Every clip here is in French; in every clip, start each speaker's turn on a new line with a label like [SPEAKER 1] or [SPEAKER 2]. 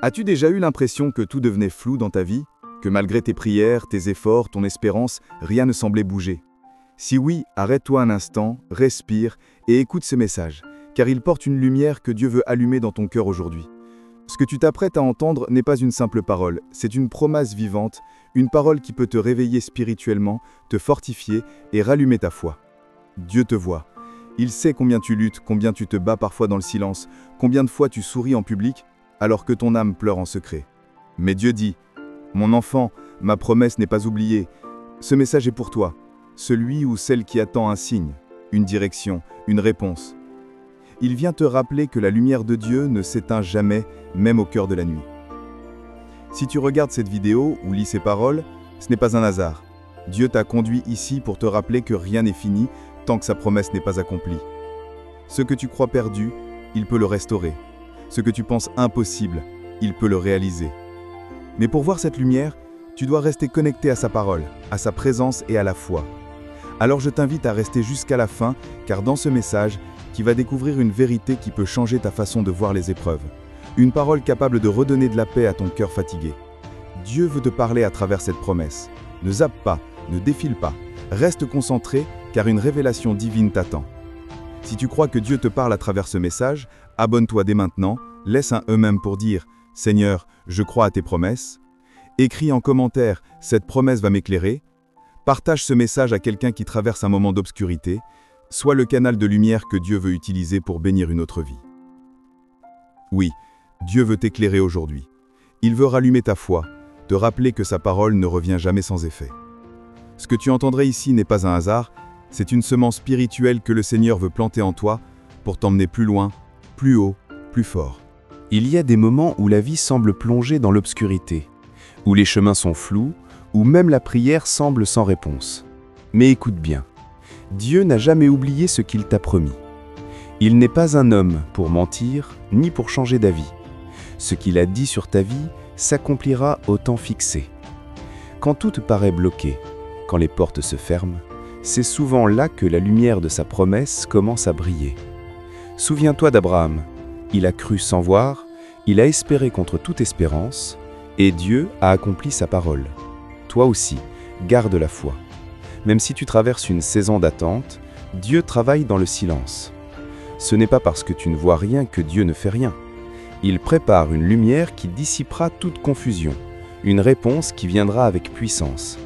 [SPEAKER 1] As-tu déjà eu l'impression que tout devenait flou dans ta vie? Que malgré tes prières, tes efforts, ton espérance, rien ne semblait bouger? Si oui, arrête-toi un instant, respire et écoute ce message, car il porte une lumière que Dieu veut allumer dans ton cœur aujourd'hui. Ce que tu t'apprêtes à entendre n'est pas une simple parole, c'est une promesse vivante, une parole qui peut te réveiller spirituellement, te fortifier et rallumer ta foi. Dieu te voit. Il sait combien tu luttes, combien tu te bats parfois dans le silence, combien de fois tu souris en public, alors que ton âme pleure en secret. Mais Dieu dit, « Mon enfant, ma promesse n'est pas oubliée. Ce message est pour toi, celui ou celle qui attend un signe, une direction, une réponse. » Il vient te rappeler que la lumière de Dieu ne s'éteint jamais, même au cœur de la nuit. Si tu regardes cette vidéo ou lis ces paroles, ce n'est pas un hasard. Dieu t'a conduit ici pour te rappeler que rien n'est fini tant que sa promesse n'est pas accomplie. Ce que tu crois perdu, il peut le restaurer. Ce que tu penses impossible, il peut le réaliser. Mais pour voir cette lumière, tu dois rester connecté à sa parole, à sa présence et à la foi. Alors je t'invite à rester jusqu'à la fin, car dans ce message, tu vas découvrir une vérité qui peut changer ta façon de voir les épreuves. Une parole capable de redonner de la paix à ton cœur fatigué. Dieu veut te parler à travers cette promesse. Ne zappe pas, ne défile pas. Reste concentré, car une révélation divine t'attend. Si tu crois que Dieu te parle à travers ce message, abonne-toi dès maintenant, laisse un eux-mêmes pour dire « Seigneur, je crois à tes promesses ». Écris en commentaire « Cette promesse va m'éclairer ». Partage ce message à quelqu'un qui traverse un moment d'obscurité. Sois le canal de lumière que Dieu veut utiliser pour bénir une autre vie. Oui, Dieu veut t'éclairer aujourd'hui. Il veut rallumer ta foi, te rappeler que sa parole ne revient jamais sans effet. Ce que tu entendrais ici n'est pas un hasard, c'est une semence spirituelle que le Seigneur veut planter en toi pour t'emmener plus loin, plus haut, plus fort.
[SPEAKER 2] Il y a des moments où la vie semble plonger dans l'obscurité, où les chemins sont flous, où même la prière semble sans réponse. Mais écoute bien, Dieu n'a jamais oublié ce qu'il t'a promis. Il n'est pas un homme pour mentir, ni pour changer d'avis. Ce qu'il a dit sur ta vie s'accomplira au temps fixé. Quand tout te paraît bloqué, quand les portes se ferment, c'est souvent là que la lumière de sa promesse commence à briller. Souviens-toi d'Abraham. Il a cru sans voir, il a espéré contre toute espérance, et Dieu a accompli sa parole. Toi aussi, garde la foi. Même si tu traverses une saison d'attente, Dieu travaille dans le silence. Ce n'est pas parce que tu ne vois rien que Dieu ne fait rien. Il prépare une lumière qui dissipera toute confusion, une réponse qui viendra avec puissance.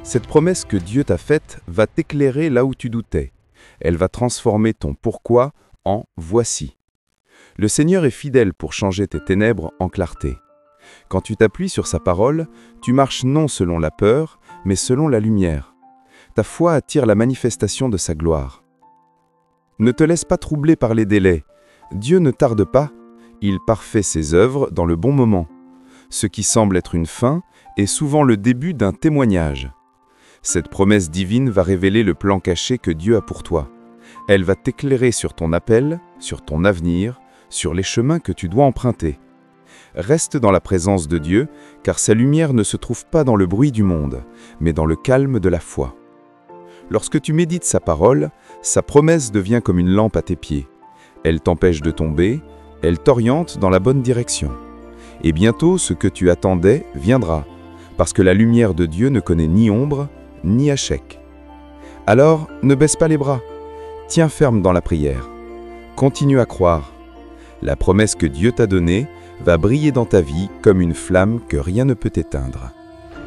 [SPEAKER 2] Cette promesse que Dieu t'a faite va t'éclairer là où tu doutais. Elle va transformer ton pourquoi en voici. Le Seigneur est fidèle pour changer tes ténèbres en clarté. Quand tu t'appuies sur sa parole, tu marches non selon la peur, mais selon la lumière. Ta foi attire la manifestation de sa gloire. Ne te laisse pas troubler par les délais. Dieu ne tarde pas, il parfait ses œuvres dans le bon moment. Ce qui semble être une fin est souvent le début d'un témoignage. Cette promesse divine va révéler le plan caché que Dieu a pour toi. Elle va t'éclairer sur ton appel, sur ton avenir, sur les chemins que tu dois emprunter. Reste dans la présence de Dieu, car sa lumière ne se trouve pas dans le bruit du monde, mais dans le calme de la foi. Lorsque tu médites sa parole, sa promesse devient comme une lampe à tes pieds. Elle t'empêche de tomber, elle t'oriente dans la bonne direction. Et bientôt, ce que tu attendais viendra, parce que la lumière de Dieu ne connaît ni ombre, ni échec. Alors, ne baisse pas les bras. Tiens ferme dans la prière. Continue à croire. La promesse que Dieu t'a donnée va briller dans ta vie comme une flamme que rien ne peut éteindre.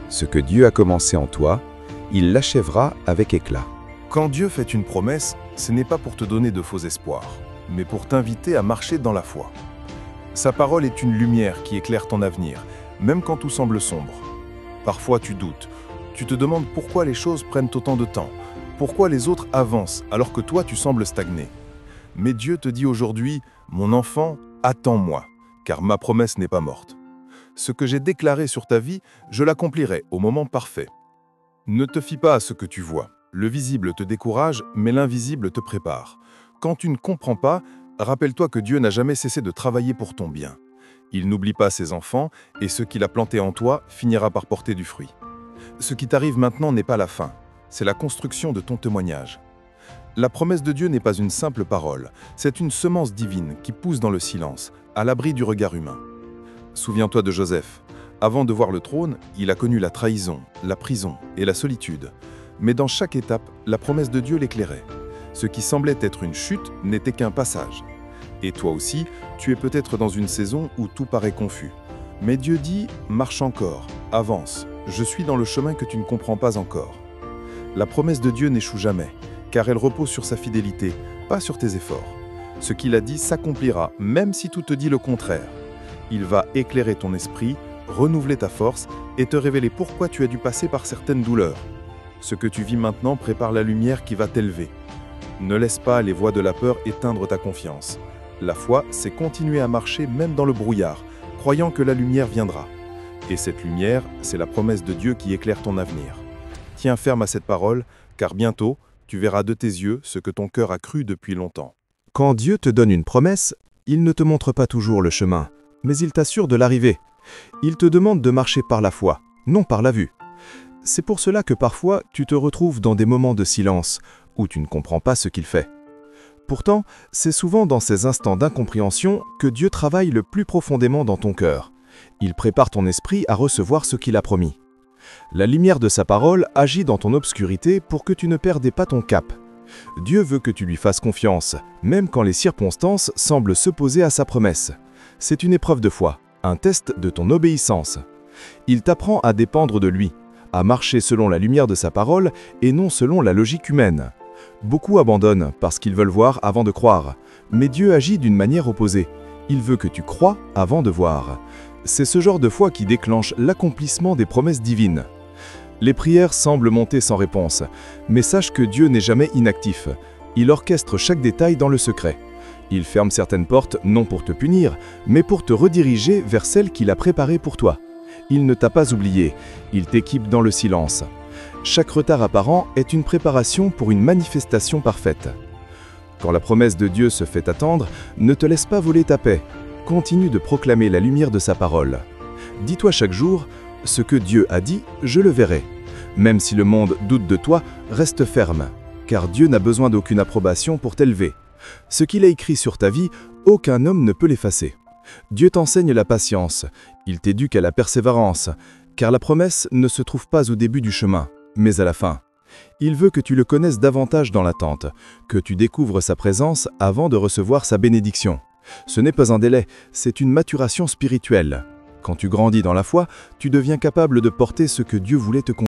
[SPEAKER 2] Ce que Dieu a commencé en toi, il l'achèvera avec éclat.
[SPEAKER 3] Quand Dieu fait une promesse, ce n'est pas pour te donner de faux espoirs, mais pour t'inviter à marcher dans la foi. Sa parole est une lumière qui éclaire ton avenir, même quand tout semble sombre. Parfois tu doutes, tu te demandes pourquoi les choses prennent autant de temps, pourquoi les autres avancent alors que toi tu sembles stagner. Mais Dieu te dit aujourd'hui, « Mon enfant, attends-moi, car ma promesse n'est pas morte. Ce que j'ai déclaré sur ta vie, je l'accomplirai au moment parfait. » Ne te fie pas à ce que tu vois. Le visible te décourage, mais l'invisible te prépare. Quand tu ne comprends pas, rappelle-toi que Dieu n'a jamais cessé de travailler pour ton bien. Il n'oublie pas ses enfants, et ce qu'il a planté en toi finira par porter du fruit. Ce qui t'arrive maintenant n'est pas la fin, c'est la construction de ton témoignage. La promesse de Dieu n'est pas une simple parole, c'est une semence divine qui pousse dans le silence, à l'abri du regard humain. Souviens-toi de Joseph. Avant de voir le trône, il a connu la trahison, la prison et la solitude. Mais dans chaque étape, la promesse de Dieu l'éclairait. Ce qui semblait être une chute n'était qu'un passage. Et toi aussi, tu es peut-être dans une saison où tout paraît confus. Mais Dieu dit « Marche encore, avance, je suis dans le chemin que tu ne comprends pas encore ». La promesse de Dieu n'échoue jamais, car elle repose sur sa fidélité, pas sur tes efforts. Ce qu'il a dit s'accomplira, même si tout te dit le contraire. Il va éclairer ton esprit, renouveler ta force et te révéler pourquoi tu as dû passer par certaines douleurs. Ce que tu vis maintenant prépare la lumière qui va t'élever. Ne laisse pas les voix de la peur éteindre ta confiance. La foi, c'est continuer à marcher même dans le brouillard, croyant que la lumière viendra. Et cette lumière, c'est la promesse de Dieu qui éclaire ton avenir. Tiens ferme à cette parole, car bientôt, tu verras de tes yeux ce que ton cœur a cru depuis longtemps.
[SPEAKER 2] Quand Dieu te donne une promesse, il ne te montre pas toujours le chemin, mais il t'assure de l'arrivée. Il te demande de marcher par la foi, non par la vue. C'est pour cela que parfois tu te retrouves dans des moments de silence, où tu ne comprends pas ce qu'il fait. Pourtant, c'est souvent dans ces instants d'incompréhension que Dieu travaille le plus profondément dans ton cœur. Il prépare ton esprit à recevoir ce qu'il a promis. La lumière de sa parole agit dans ton obscurité pour que tu ne perdais pas ton cap. Dieu veut que tu lui fasses confiance, même quand les circonstances semblent s'opposer à sa promesse. C'est une épreuve de foi, un test de ton obéissance. Il t'apprend à dépendre de lui, à marcher selon la lumière de sa parole et non selon la logique humaine. Beaucoup abandonnent parce qu'ils veulent voir avant de croire, mais Dieu agit d'une manière opposée. Il veut que tu crois avant de voir. C'est ce genre de foi qui déclenche l'accomplissement des promesses divines. Les prières semblent monter sans réponse, mais sache que Dieu n'est jamais inactif. Il orchestre chaque détail dans le secret. Il ferme certaines portes non pour te punir, mais pour te rediriger vers celle qu'il a préparée pour toi. Il ne t'a pas oublié, il t'équipe dans le silence. Chaque retard apparent est une préparation pour une manifestation parfaite. Quand la promesse de Dieu se fait attendre, ne te laisse pas voler ta paix. Continue de proclamer la lumière de sa parole. Dis-toi chaque jour, ce que Dieu a dit, je le verrai. Même si le monde doute de toi, reste ferme, car Dieu n'a besoin d'aucune approbation pour t'élever. Ce qu'il a écrit sur ta vie, aucun homme ne peut l'effacer. Dieu t'enseigne la patience, il t'éduque à la persévérance, car la promesse ne se trouve pas au début du chemin, mais à la fin. Il veut que tu le connaisses davantage dans l'attente, que tu découvres sa présence avant de recevoir sa bénédiction. Ce n'est pas un délai, c'est une maturation spirituelle. Quand tu grandis dans la foi, tu deviens capable de porter ce que Dieu voulait te confier.